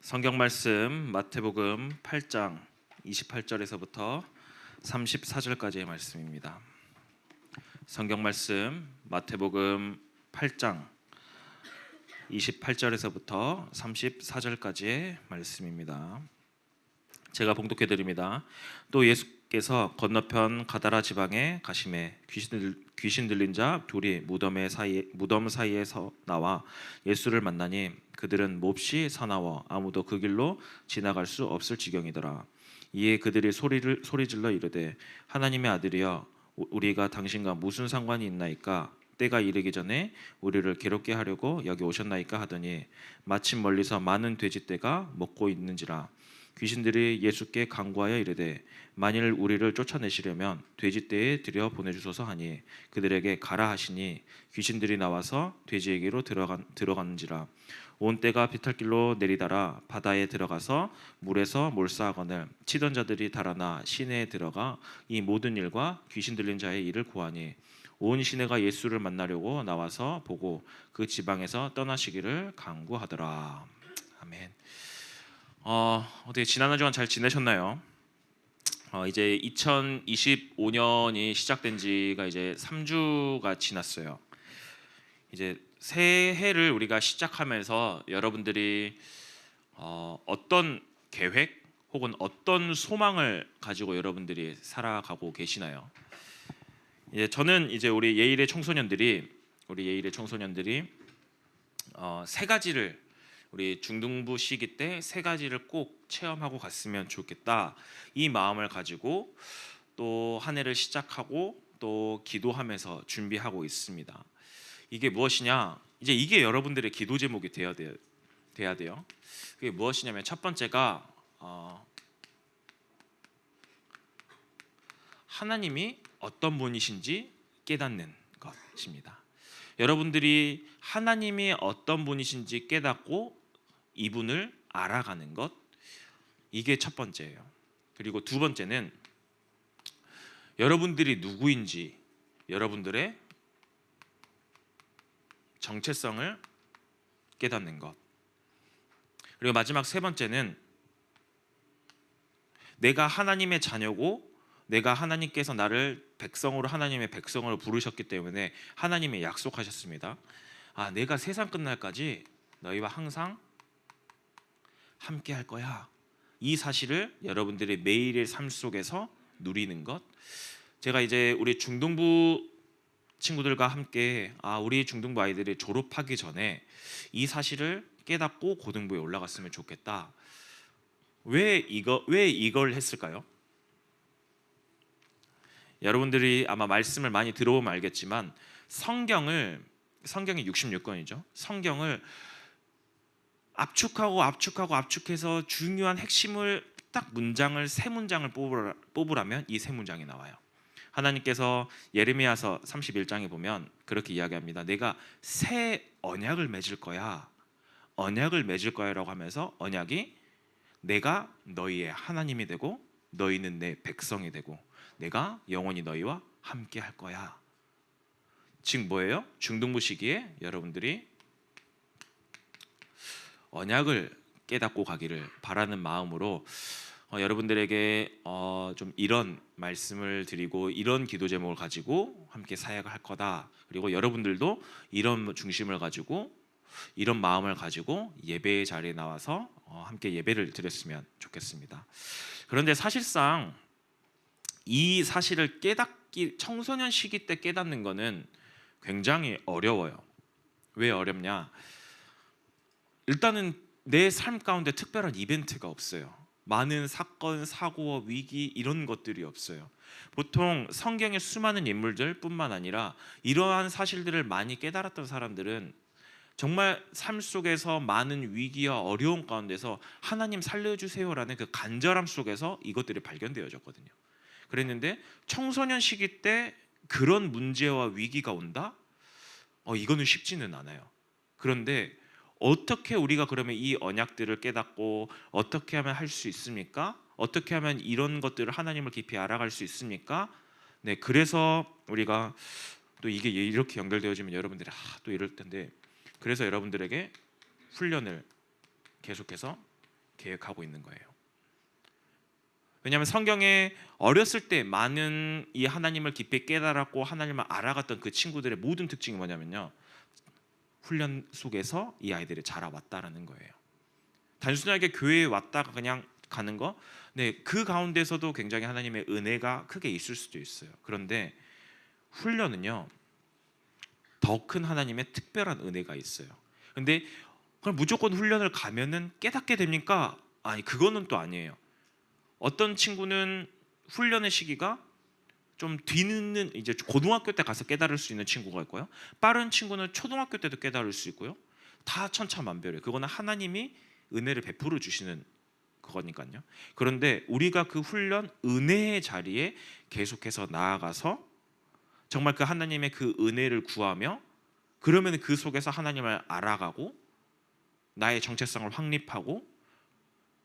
성경 말씀 마태복음 8장 28절에서부터 34절까지의 말씀입니다. 성경 말씀 마태복음 8장 28절에서부터 34절까지의 말씀입니다. 제가 봉독해 드립니다. 또 예수께서 건너편 가다라 지방에 가심에 귀신 들린 자 둘이 무덤 사이에서 나와 예수를 만나니 그들은 몹시 사나워 아무도 그 길로 지나갈 수 없을 지경이더라. 이에 그들이 소리질러 이르되 하나님의 아들이여 우리가 당신과 무슨 상관이 있나이까? 때가 이르기 전에 우리를 괴롭게 하려고 여기 오셨나이까 하더니 마침 멀리서 많은 돼지떼가 먹고 있는지라. 귀신들이 예수께 간구하여 이르되 만일 우리를 쫓아내시려면 돼지떼에 들여 보내주소서 하니 그들에게 가라 하시니 귀신들이 나와서 돼지에게로 들어가는지라. 온 떼가 비탈길로 내리다라 바다에 들어가서 물에서 몰사하거늘 치던 자들이 달아나 시내에 들어가 이 모든 일과 귀신 들린 자의 일을 고하니 온 시내가 예수를 만나려고 나와서 보고 그 지방에서 떠나시기를 간구하더라. 아멘. 어떻게 지난 한 주간 잘 지내셨나요? 이제 2025년이 시작된 지가 이제 3주가 지났어요. 이제 새해를 우리가 시작하면서 여러분들이 어떤 계획 혹은 어떤 소망을 가지고 여러분들이 살아가고 계시나요? 저는 이제 우리 예일의 청소년들이 세 가지를 우리 중등부 시기 때 세 가지를 꼭 체험하고 갔으면 좋겠다, 이 마음을 가지고 또 한 해를 시작하고 또 기도하면서 준비하고 있습니다. 이게 무엇이냐? 이제 이게 여러분들의 기도 제목이 돼야 돼요. 그게 무엇이냐면 첫 번째가 하나님이 어떤 분이신지 깨닫는 것입니다. 여러분들이 하나님이 어떤 분이신지 깨닫고 이분을 알아가는 것, 이게 첫 번째예요. 그리고 두 번째는 여러분들이 누구인지, 여러분들의 정체성을 깨닫는 것. 그리고 마지막 세 번째는 내가 하나님의 자녀고 내가 하나님께서 나를 하나님의 백성으로 부르셨기 때문에 하나님이 약속하셨습니다. 내가 세상 끝날까지 너희와 항상 함께 할 거야. 이 사실을 여러분들의 매일의 삶 속에서 누리는 것. 제가 이제 우리 중등부 친구들과 함께 우리 중등부 아이들이 졸업하기 전에 이 사실을 깨닫고 고등부에 올라갔으면 좋겠다. 왜 이걸 했을까요? 여러분들이 아마 말씀을 많이 들어보면 알겠지만 성경이 66권이죠. 성경을 압축해서 중요한 핵심을 딱 세 문장을 뽑으라면 이 세 문장이 나와요. 하나님께서 예레미야서 31장에 보면 그렇게 이야기합니다. 내가 새 언약을 맺을 거야 라고 하면서 언약이 내가 너희의 하나님이 되고 너희는 내 백성이 되고 내가 영원히 너희와 함께 할 거야. 즉 뭐예요? 중등부 시기에 여러분들이 언약을 깨닫고 가기를 바라는 마음으로 여러분들에게 좀 이런 말씀을 드리고 이런 기도 제목을 가지고 함께 사역을 할 거다. 그리고 여러분들도 이런 중심을 가지고 이런 마음을 가지고 예배의 자리에 나와서 함께 예배를 드렸으면 좋겠습니다. 그런데 사실상 이 사실을 청소년 시기 때 깨닫는 거는 굉장히 어려워요. 왜 어렵냐? 일단은 내 삶 가운데 특별한 이벤트가 없어요. 많은 사건, 사고와 위기 이런 것들이 없어요. 보통 성경의 수많은 인물들 뿐만 아니라 이러한 사실들을 많이 깨달았던 사람들은 정말 삶 속에서 많은 위기와 어려움 가운데서 하나님 살려주세요라는 그 간절함 속에서 이것들이 발견되어졌거든요. 그랬는데 청소년 시기 때 그런 문제와 위기가 온다? 이거는 쉽지는 않아요. 그런데 어떻게 우리가 그러면 이 언약들을 깨닫고 어떻게 하면 할 수 있습니까? 어떻게 하면 이런 것들을 하나님을 깊이 알아갈 수 있습니까? 네, 그래서 우리가 또 이게 이렇게 연결되어지면 여러분들이 또 이럴 텐데, 그래서 여러분들에게 훈련을 계속해서 계획하고 있는 거예요. 왜냐하면 성경에 어렸을 때 많은 이 하나님을 깊이 깨달았고 하나님을 알아갔던 그 친구들의 모든 특징이 뭐냐면요, 훈련 속에서 이 아이들이 자라왔다라는 거예요. 단순하게 교회에 왔다가 그냥 가는 거, 네, 그 가운데서도 굉장히 하나님의 은혜가 크게 있을 수도 있어요. 그런데 훈련은요, 더 큰 하나님의 특별한 은혜가 있어요. 근데 그럼 무조건 훈련을 가면은 깨닫게 됩니까? 아니, 그거는 또 아니에요. 어떤 친구는 훈련의 시기가 좀 뒤늦는, 이제 고등학교 때 가서 깨달을 수 있는 친구가 있고요, 빠른 친구는 초등학교 때도 깨달을 수 있고요. 다 천차만별이에요. 그거는 하나님이 은혜를 베풀어 주시는 그거니까요. 그런데 우리가 그 훈련 은혜의 자리에 계속해서 나아가서 정말 그 하나님의 그 은혜를 구하며, 그러면 그 속에서 하나님을 알아가고 나의 정체성을 확립하고,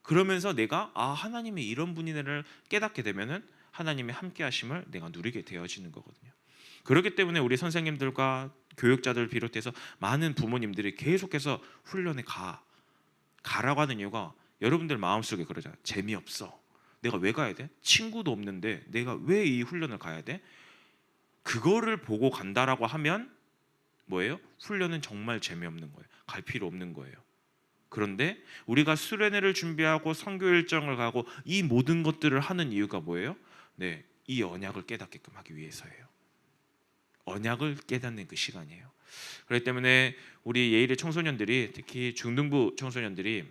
그러면서 내가 하나님의 이런 분이네를 깨닫게 되면은 하나님의 함께하심을 내가 누리게 되어지는 거거든요. 그렇기 때문에 우리 선생님들과 교육자들 비롯해서 많은 부모님들이 계속해서 훈련에 가라고 하는 이유가, 여러분들 마음속에 그러잖아요. 재미없어. 내가 왜 가야 돼? 친구도 없는데 내가 왜 이 훈련을 가야 돼? 그거를 보고 간다라고 하면 뭐예요? 훈련은 정말 재미없는 거예요. 갈 필요 없는 거예요. 그런데 우리가 수련회를 준비하고 선교 일정을 가고 이 모든 것들을 하는 이유가 뭐예요? 네, 이 언약을 깨닫게끔 하기 위해서예요. 언약을 깨닫는 그 시간이에요. 그렇기 때문에 우리 예일의 청소년들이, 특히 중등부 청소년들이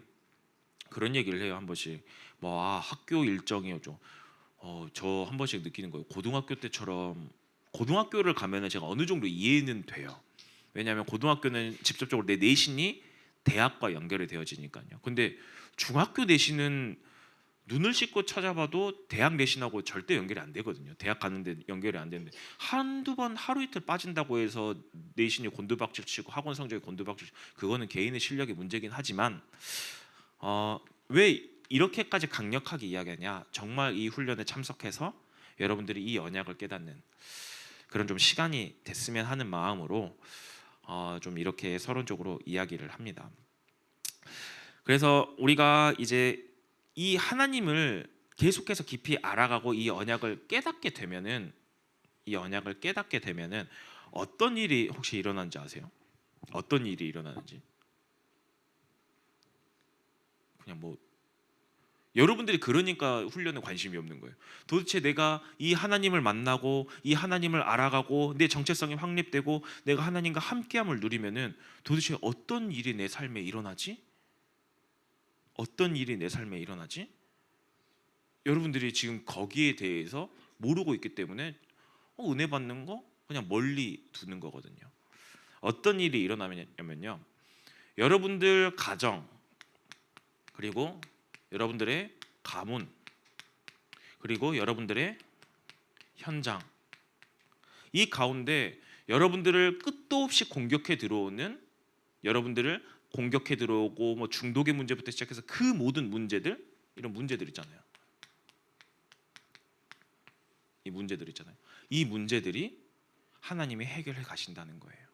그런 얘기를 해요. 한 번씩 학교 일정이죠. 저 한 번씩 느끼는 거예요. 고등학교 때처럼 고등학교를 가면은 제가 어느 정도 이해는 돼요. 왜냐하면 고등학교는 직접적으로 내 내신이 대학과 연결이 되어지니까요. 근데 중학교 내신은 눈을 씻고 찾아봐도 대학 내신하고 절대 연결이 안 되거든요. 대학 가는데 연결이 안 되는데, 한두 번 하루 이틀 빠진다고 해서 내신이 곤두박질치고 학원 성적이 곤두박질치고, 그거는 개인의 실력의 문제긴 하지만 왜 이렇게까지 강력하게 이야기하냐, 정말 이 훈련에 참석해서 여러분들이 이 언약을 깨닫는 그런 좀 시간이 됐으면 하는 마음으로 좀 이렇게 서론적으로 이야기를 합니다. 그래서 우리가 이제 이 하나님을 계속해서 깊이 알아가고 이 언약을 깨닫게 되면은 어떤 일이 혹시 일어나는지 아세요? 어떤 일이 일어나는지. 그냥 여러분들이 그러니까 훈련에 관심이 없는 거예요. 도대체 내가 이 하나님을 만나고 이 하나님을 알아가고 내 정체성이 확립되고 내가 하나님과 함께함을 누리면은 도대체 어떤 일이 내 삶에 일어나지? 어떤 일이 내 삶에 일어나지? 여러분들이 지금 거기에 대해서 모르고 있기 때문에 은혜 받는 거 그냥 멀리 두는 거거든요. 어떤 일이 일어나면요, 여러분들 가정, 그리고 여러분들의 가문, 그리고 여러분들의 현장, 이 가운데 여러분들을 끝도 없이 공격해 들어오는, 여러분들을 공격해 들어오고 중독의 문제부터 시작해서 그 모든 문제들, 이런 문제들 있잖아요. 이 문제들이 하나님이 해결해 가신다는 거예요.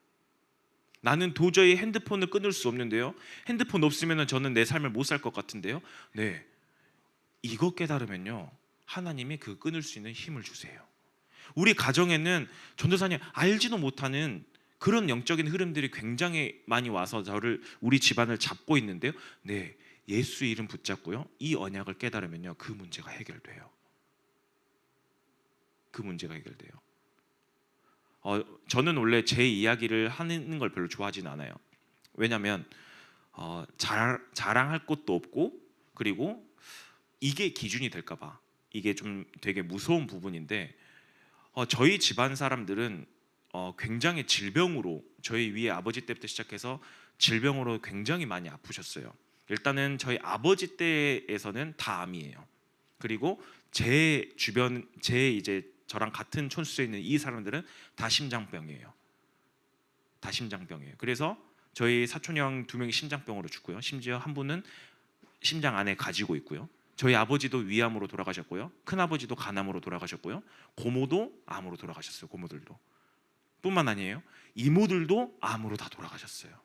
나는 도저히 핸드폰을 끊을 수 없는데요. 핸드폰 없으면 저는 내 삶을 못 살 것 같은데요. 네, 이거 깨달으면요, 하나님이 그 끊을 수 있는 힘을 주세요. 우리 가정에는 전도사님 알지도 못하는 그런 영적인 흐름들이 굉장히 많이 와서 우리 집안을 잡고 있는데요. 네, 예수 이름 붙잡고요, 이 언약을 깨달으면요, 그 문제가 해결돼요. 그 문제가 해결돼요. 저는 원래 제 이야기를 하는 걸 별로 좋아하진 않아요. 왜냐하면 자랑할 것도 없고, 그리고 이게 기준이 될까봐 이게 좀 되게 무서운 부분인데, 저희 집안 사람들은 굉장히 질병으로, 저희 위에 아버지 때부터 시작해서 질병으로 굉장히 많이 아프셨어요. 일단은 저희 아버지 때에서는 다 암이에요. 그리고 제 주변, 이제 저랑 같은 촌수에 있는 이 사람들은 다 심장병이에요. 그래서 저희 사촌 형 2명이 심장병으로 죽고요. 심지어 한 분은 심장 안에 가지고 있고요. 저희 아버지도 위암으로 돌아가셨고요. 큰아버지도 간암으로 돌아가셨고요. 고모도 암으로 돌아가셨어요. 고모들도. 뿐만 아니에요, 이모들도 암으로 다 돌아가셨어요.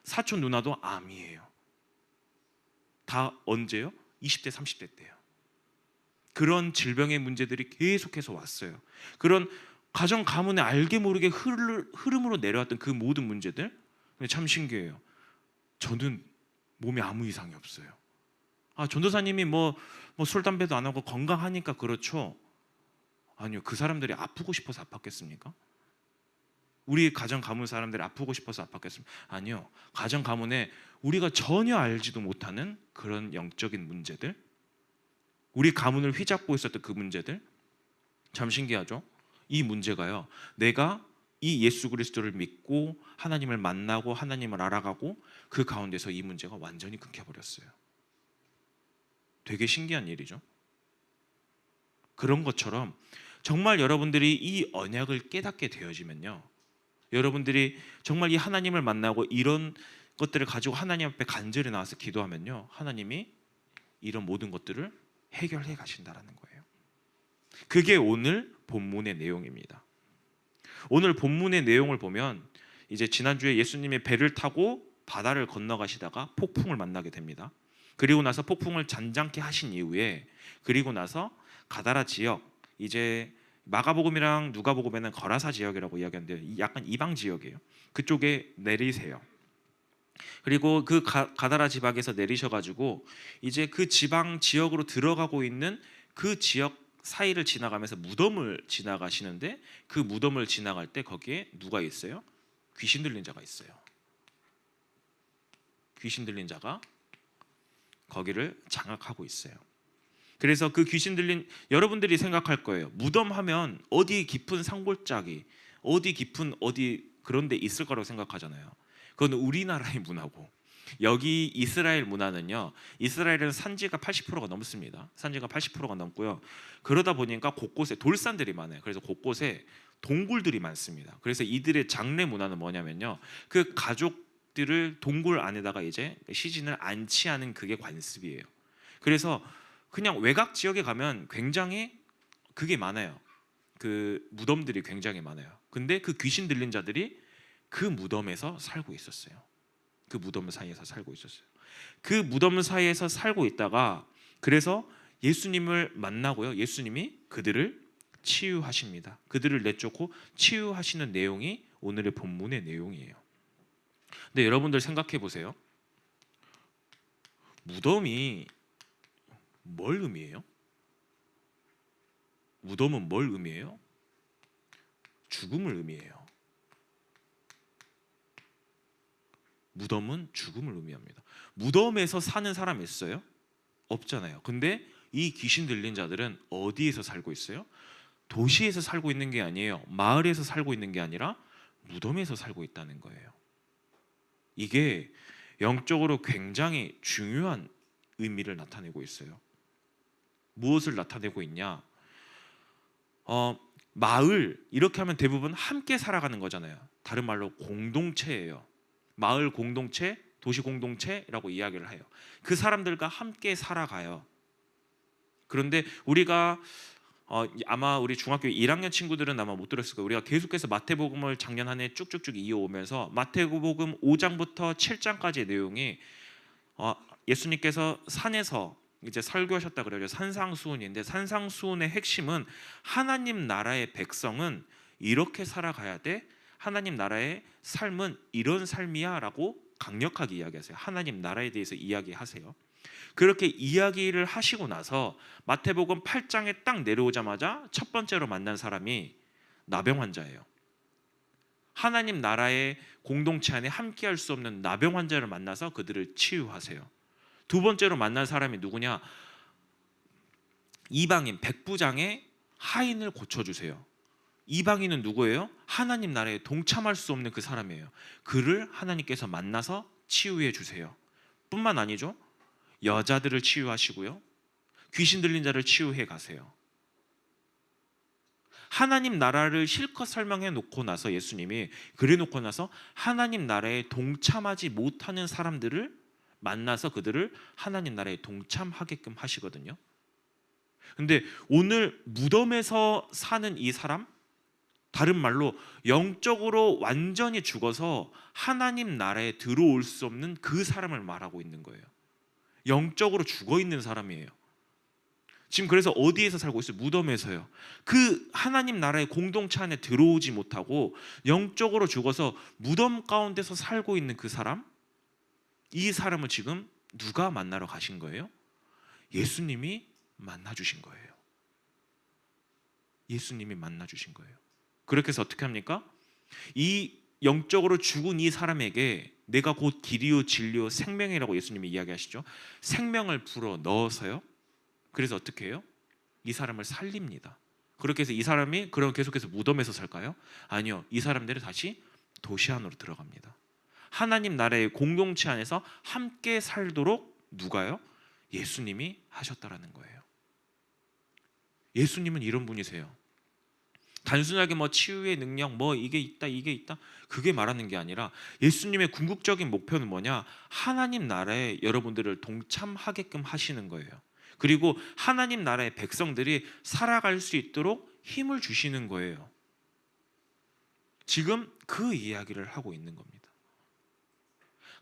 사촌 누나도 암이에요. 다 언제요? 20대, 30대 때요. 그런 질병의 문제들이 계속해서 왔어요. 그런 가정 가문에 알게 모르게 흐름으로 내려왔던 그 모든 문제들. 근데 참 신기해요. 저는 몸에 아무 이상이 없어요. 전도사님이 술 담배도 안 하고 건강하니까 그렇죠. 아니요, 그 사람들이 아프고 싶어서 아팠겠습니까? 우리 가정 가문 사람들이 아프고 싶어서 아팠겠습니까? 아니요, 가정 가문에 우리가 전혀 알지도 못하는 그런 영적인 문제들, 우리 가문을 휘잡고 있었던 그 문제들, 참 신기하죠? 이 문제가요, 내가 이 예수 그리스도를 믿고 하나님을 만나고 하나님을 알아가고 그 가운데서 이 문제가 완전히 끊겨버렸어요. 되게 신기한 일이죠. 그런 것처럼 정말 여러분들이 이 언약을 깨닫게 되어지면요, 여러분들이 정말 이 하나님을 만나고 이런 것들을 가지고 하나님 앞에 간절히 나와서 기도하면요, 하나님이 이런 모든 것들을 해결해 가신다라는 거예요. 그게 오늘 본문의 내용입니다. 오늘 본문의 내용을 보면 이제 지난주에 예수님이 배를 타고 바다를 건너가시다가 폭풍을 만나게 됩니다. 그리고 나서 폭풍을 잔잔케 하신 이후에, 그리고 나서 가다라 지역, 이제 마가복음이랑 누가복음에는 거라사 지역이라고 이야기하는데 약간 이방 지역이에요. 그쪽에 내리세요. 그리고 그 가다라 지방에서 내리셔가지고 이제 그 지방 지역으로 들어가고 있는 그 지역 사이를 지나가면서 무덤을 지나가시는데, 그 무덤을 지나갈 때 거기에 누가 있어요? 귀신 들린 자가 있어요. 귀신 들린 자가 거기를 장악하고 있어요. 그래서 그 귀신 들린, 여러분들이 생각할 거예요. 무덤 하면 어디 깊은 산골짜기, 어디 깊은 어디 그런 데 있을 거라고 생각하잖아요. 그건 우리나라의 문화고, 여기 이스라엘 문화는요, 이스라엘은 산지가 80%가 넘습니다. 산지가 80%가 넘고요. 그러다 보니까 곳곳에 돌산들이 많아요. 그래서 곳곳에 동굴들이 많습니다. 그래서 이들의 장례 문화는 뭐냐면요, 그 가족들을 동굴 안에다가 이제 시신을 안치하는 그게 관습이에요. 그래서 그냥 외곽 지역에 가면 굉장히 그게 많아요. 그 무덤들이 굉장히 많아요. 근데 그 귀신 들린 자들이 그 무덤에서 살고 있었어요. 그 무덤 사이에서 살고 있었어요. 그 무덤 사이에서 살고 있다가, 그래서 예수님을 만나고요, 예수님이 그들을 치유하십니다. 그들을 내쫓고 치유하시는 내용이 오늘의 본문의 내용이에요. 근데 여러분들 생각해 보세요. 무덤이 뭘 의미해요? 무덤은 뭘 의미해요? 죽음을 의미해요. 무덤은 죽음을 의미합니다. 무덤에서 사는 사람이 있어요? 없잖아요. 근데 이 귀신 들린 자들은 어디에서 살고 있어요? 도시에서 살고 있는 게 아니에요. 마을에서 살고 있는 게 아니라 무덤에서 살고 있다는 거예요. 이게 영적으로 굉장히 중요한 의미를 나타내고 있어요. 무엇을 나타내고 있냐? 마을, 이렇게 하면 대부분 함께 살아가는 거잖아요. 다른 말로 공동체예요. 마을 공동체, 도시 공동체라고 이야기를 해요. 그 사람들과 함께 살아가요. 그런데 우리가 아마 우리 중학교 1학년 친구들은 아마 못 들었을 거예요. 우리가 계속해서 마태복음을 작년 한 해 쭉쭉쭉 이어오면서 마태복음 5장부터 7장까지의 내용이 예수님께서 산에서 이제 설교하셨다 그래요. 산상수훈인데, 산상수훈의 핵심은 하나님 나라의 백성은 이렇게 살아가야 돼, 하나님 나라의 삶은 이런 삶이야 라고 강력하게 이야기하세요. 하나님 나라에 대해서 이야기하세요. 그렇게 이야기를 하시고 나서 마태복음 8장에 딱 내려오자마자 첫 번째로 만난 사람이 나병 환자예요. 하나님 나라의 공동체 안에 함께할 수 없는 나병 환자를 만나서 그들을 치유하세요. 두 번째로 만난 사람이 누구냐? 이방인 백부장의 하인을 고쳐주세요. 이방인은 누구예요? 하나님 나라에 동참할 수 없는 그 사람이에요. 그를 하나님께서 만나서 치유해 주세요. 뿐만 아니죠, 여자들을 치유하시고요, 귀신 들린 자를 치유해 가세요. 하나님 나라를 실컷 설명해 놓고 나서, 예수님이 그래 놓고 나서 하나님 나라에 동참하지 못하는 사람들을 만나서 그들을 하나님 나라에 동참하게끔 하시거든요. 근데 오늘 무덤에서 사는 이 사람, 다른 말로 영적으로 완전히 죽어서 하나님 나라에 들어올 수 없는 그 사람을 말하고 있는 거예요. 영적으로 죽어 있는 사람이에요. 지금 그래서 어디에서 살고 있어요? 무덤에서요. 그 하나님 나라의 공동체 안에 들어오지 못하고 영적으로 죽어서 무덤 가운데서 살고 있는 그 사람, 이 사람을 지금 누가 만나러 가신 거예요? 예수님이 만나 주신 거예요. 예수님이 만나 주신 거예요. 그렇게 해서 어떻게 합니까? 이 영적으로 죽은 이 사람에게 내가 곧 길이요 진리요 생명이라고 예수님이 이야기하시죠. 생명을 불어 넣어서요. 그래서 어떻게 해요? 이 사람을 살립니다. 그렇게 해서 이 사람이 그럼 계속해서 무덤에서 살까요? 아니요. 이 사람들이 다시 도시 안으로 들어갑니다. 하나님 나라의 공동체 안에서 함께 살도록 누가요? 예수님이 하셨다라는 거예요. 예수님은 이런 분이세요. 단순하게 뭐 치유의 능력, 뭐 이게 있다 그게 말하는 게 아니라 예수님의 궁극적인 목표는 뭐냐? 하나님 나라에 여러분들을 동참하게끔 하시는 거예요. 그리고 하나님 나라의 백성들이 살아갈 수 있도록 힘을 주시는 거예요. 지금 그 이야기를 하고 있는 겁니다.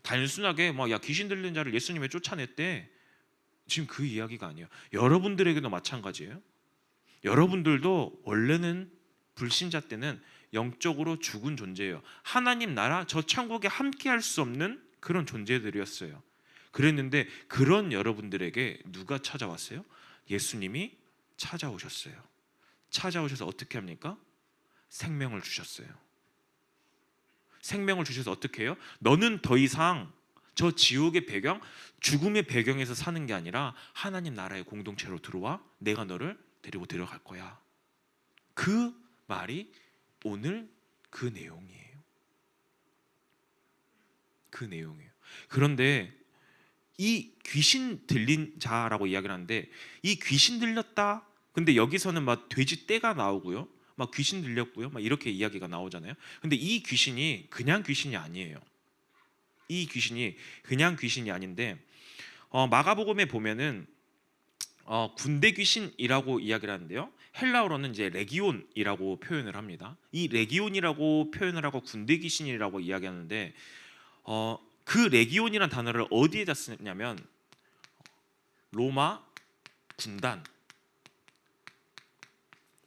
단순하게 뭐 야 귀신 들린 자를 예수님이 쫓아냈대, 지금 그 이야기가 아니에요. 여러분들에게도 마찬가지예요. 여러분들도 원래는 불신자 때는 영적으로 죽은 존재예요. 하나님 나라 저 천국에 함께 할 수 없는 그런 존재들이었어요. 그랬는데 그런 여러분들에게 누가 찾아왔어요? 예수님이 찾아오셨어요. 찾아오셔서 어떻게 합니까? 생명을 주셨어요. 생명을 주셔서 어떻게 해요? 너는 더 이상 저 지옥의 배경, 죽음의 배경에서 사는 게 아니라 하나님 나라의 공동체로 들어와 내가 너를 데리고 들어갈 거야. 그 말이 오늘 그 내용이에요. 그 내용이에요. 그런데 이 귀신 들린 자라고 이야기를 하는데 이 귀신 들렸다. 근데 여기서는 막 돼지 떼가 나오고요. 막 귀신 들렸고요. 막 이렇게 이야기가 나오잖아요. 근데 이 귀신이 그냥 귀신이 아니에요. 이 귀신이 그냥 귀신이 아닌데 마가복음에 보면은 군대 귀신이라고 이야기를 하는데요. 헬라어로는 이제 레기온이라고 표현을 합니다. 이 레기온이라고 표현을 하고 군대 귀신이라고 이야기하는데 그 레기온이라는 단어를 어디에다 쓰냐면 로마 군단.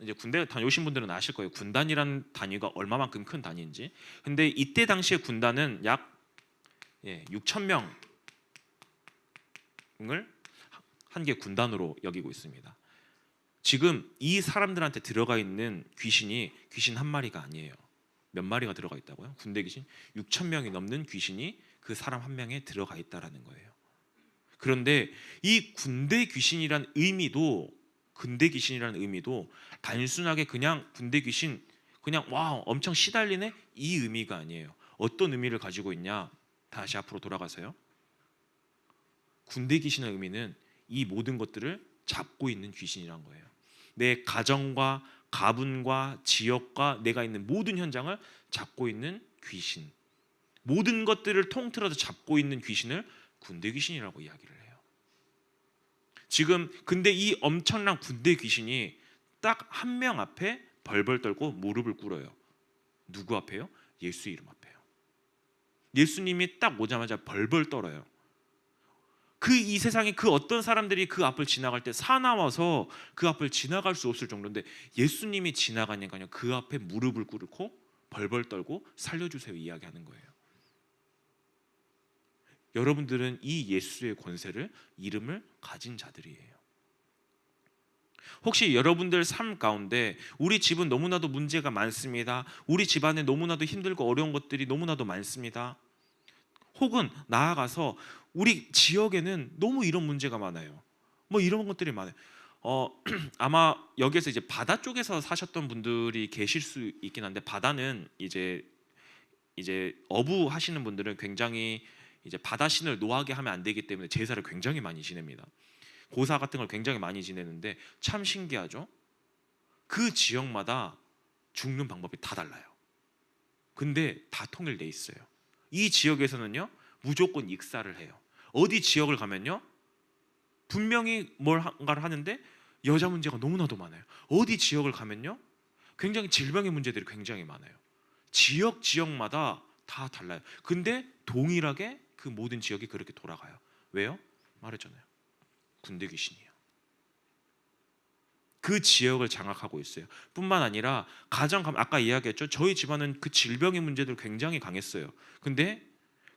이제 군대 다녀오신 분들은 아실 거예요. 군단이라는 단위가 얼마만큼 큰 단위인지. 근데 이때 당시에 군단은 약 6천 명을 한 개 군단으로 여기고 있습니다. 지금 이 사람들한테 들어가 있는 귀신이 귀신 한 마리가 아니에요. 몇 마리가 들어가 있다고요? 군대 귀신 6천 명이 넘는 귀신이 그 사람 한 명에 들어가 있다라는 거예요. 그런데 이 군대 귀신이란 의미도 단순하게 그냥 군대 귀신 그냥 와 엄청 시달리네 이 의미가 아니에요. 어떤 의미를 가지고 있냐? 다시 앞으로 돌아가세요. 군대 귀신의 의미는 이 모든 것들을 잡고 있는 귀신이란 거예요. 내 가정과 가문과 지역과 내가 있는 모든 현장을 잡고 있는 귀신, 모든 것들을 통틀어서 잡고 있는 귀신을 군대 귀신이라고 이야기를 해요. 지금 근데 이 엄청난 군대 귀신이 딱 한 명 앞에 벌벌 떨고 무릎을 꿇어요. 누구 앞에요? 예수 이름 앞에요. 예수님이 딱 오자마자 벌벌 떨어요. 그 이 세상에 그 어떤 사람들이 그 앞을 지나갈 때 사나워서 그 앞을 지나갈 수 없을 정도인데 예수님이 지나가니까요 그 앞에 무릎을 꿇고 벌벌 떨고 살려주세요 이야기하는 거예요. 여러분들은 이 예수의 권세를 이름을 가진 자들이에요. 혹시 여러분들 삶 가운데 우리 집은 너무나도 문제가 많습니다. 우리 집안에 너무나도 힘들고 어려운 것들이 너무나도 많습니다. 혹은 나아가서 우리 지역에는 너무 이런 문제가 많아요. 뭐 이런 것들이 많아요. 아마 여기에서 이제 바다 쪽에서 사셨던 분들이 계실 수 있긴 한데 바다는 이제 어부 하시는 분들은 굉장히 이제 바다신을 노하게 하면 안 되기 때문에 제사를 굉장히 많이 지냅니다. 고사 같은 걸 굉장히 많이 지내는데 참 신기하죠. 그 지역마다 죽는 방법이 다 달라요. 근데 다 통일돼 있어요. 이 지역에서는요 무조건 익사를 해요. 어디 지역을 가면요 분명히 뭔가를 하는데 여자 문제가 너무나도 많아요. 어디 지역을 가면요 굉장히 질병의 문제들이 굉장히 많아요. 지역마다 다 달라요. 근데 동일하게 그 모든 지역이 그렇게 돌아가요. 왜요? 말했잖아요. 군대 귀신이에요. 그 지역을 장악하고 있어요. 뿐만 아니라 아까 이야기했죠. 저희 집안은 그 질병의 문제들 굉장히 강했어요. 근데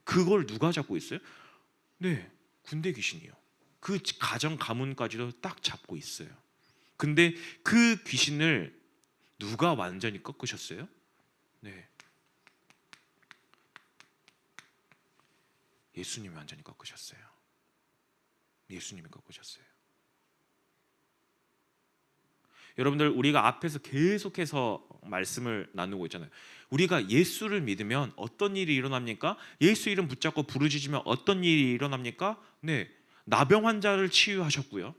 그걸 누가 잡고 있어요? 네, 군대 귀신이요. 그 가정 가문까지도 딱 잡고 있어요. 근데 그 귀신을 누가 완전히 꺾으셨어요? 네, 예수님이 완전히 꺾으셨어요. 예수님이 꺾으셨어요. 여러분들, 우리가 앞에서 계속해서 말씀을 나누고 있잖아요. 우리가 예수를 믿으면 어떤 일이 일어납니까? 예수 이름 붙잡고 부르짖으면 어떤 일이 일어납니까? 네, 나병 환자를 치유하셨고요.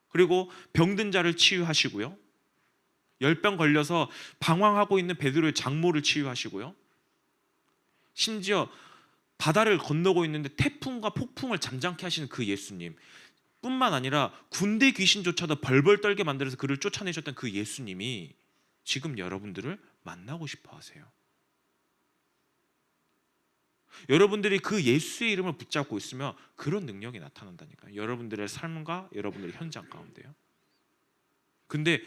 그리고 병든 자를 치유하시고요. 열병 걸려서 방황하고 있는 베드로의 장모를 치유하시고요. 심지어 바다를 건너고 있는데 태풍과 폭풍을 잠잠케 하시는 그 예수님, 뿐만 아니라 군대 귀신조차도 벌벌 떨게 만들어서 그를 쫓아내셨던 그 예수님이 지금 여러분들을 만나고 싶어 하세요. 여러분들이 그 예수의 이름을 붙잡고 있으면 그런 능력이 나타난다니까요. 여러분들의 삶과 여러분들의 현장 가운데요. 근데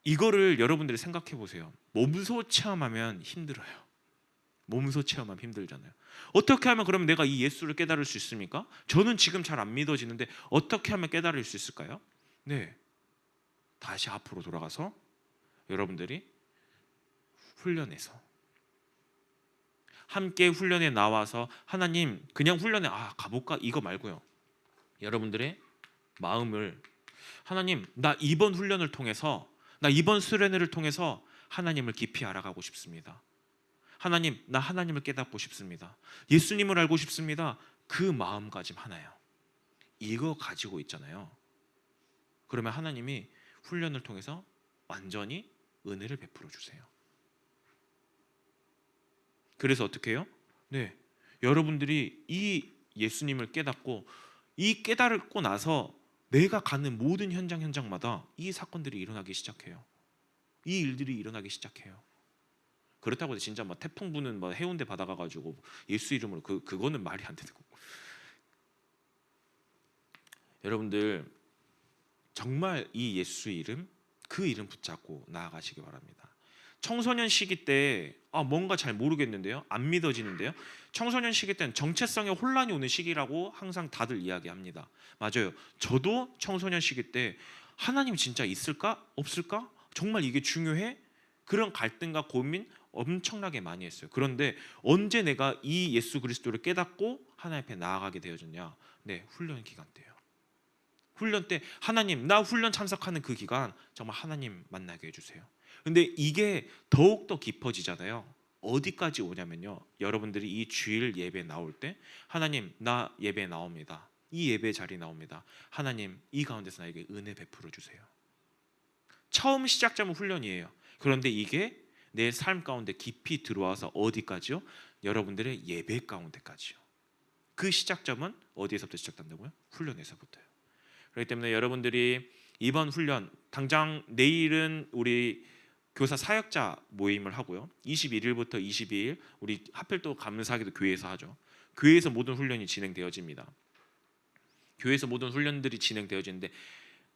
이거를 여러분들이 생각해 보세요. 몸소 체험하면 힘들어요. 몸소 체험하면 힘들잖아요. 어떻게 하면 그러면 내가 이 예수를 깨달을 수 있습니까? 저는 지금 잘 안 믿어지는데 어떻게 하면 깨달을 수 있을까요? 네, 다시 앞으로 돌아가서 여러분들이 훈련해서 함께 훈련에 나와서 하나님 그냥 훈련에 가볼까 이거 말고요. 여러분들의 마음을 하나님 나 이번 훈련을 통해서 나 이번 수련회를 통해서 하나님을 깊이 알아가고 싶습니다. 하나님 나 하나님을 깨닫고 싶습니다. 예수님을 알고 싶습니다. 그 마음가짐 하나요. 이거 가지고 있잖아요. 그러면 하나님이 훈련을 통해서 완전히 은혜를 베풀어 주세요. 그래서 어떻게 해요? 네, 여러분들이 이 예수님을 깨닫고 이 깨달고 나서 내가 가는 모든 현장마다 이 사건들이 일어나기 시작해요. 이 일들이 일어나기 시작해요. 그렇다고 해서 진짜 태풍 부는 해운대 바다 가가지고 예수 이름으로 그거는 말이 안 되는 거고. 여러분들 정말 이 예수 이름 그 이름 붙잡고 나아가시기 바랍니다. 청소년 시기 때 뭔가 잘 모르겠는데요, 안 믿어지는데요. 청소년 시기 때는 정체성의 혼란이 오는 시기라고 항상 다들 이야기합니다. 맞아요. 저도 청소년 시기 때 하나님 진짜 있을까 없을까 정말 이게 중요해? 그런 갈등과 고민 엄청나게 많이 했어요. 그런데 언제 내가 이 예수 그리스도를 깨닫고 하나님 앞에 나아가게 되어졌냐? 네, 훈련 기간 때요. 훈련 때 하나님 나 훈련 참석하는 그 기간 정말 하나님 만나게 해주세요. 근데 이게 더욱더 깊어지잖아요. 어디까지 오냐면요, 여러분들이 이 주일 예배 나올 때 하나님 나 예배 나옵니다. 이 예배 자리 나옵니다. 하나님 이 가운데서 나에게 은혜 베풀어 주세요. 처음 시작점은 훈련이에요. 그런데 이게 내 삶 가운데 깊이 들어와서 어디까지요? 여러분들의 예배 가운데까지요. 그 시작점은 어디에서부터 시작된다고요? 훈련에서부터요. 그렇기 때문에 여러분들이 이번 훈련 당장 내일은 우리 교사 사역자 모임을 하고요. 21일부터 22일 우리 하필 또 감사하게도 교회에서 하죠. 교회에서 모든 훈련이 진행되어집니다. 교회에서 모든 훈련들이 진행되어지는데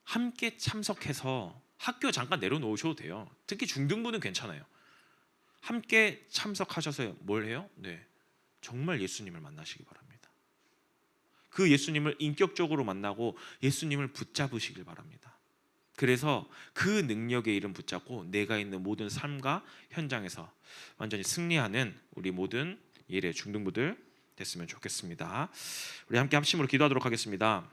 함께 참석해서 학교 잠깐 내려놓으셔도 돼요. 특히 중등부는 괜찮아요. 함께 참석하셔서 뭘 해요? 네, 정말 예수님을 만나시기 바랍니다. 그 예수님을 인격적으로 만나고 예수님을 붙잡으시길 바랍니다. 그래서 그 능력의 이름 붙잡고 내가 있는 모든 삶과 현장에서 완전히 승리하는 우리 모든 예래 중등부들 됐으면 좋겠습니다. 우리 함께 합심으로 기도하도록 하겠습니다.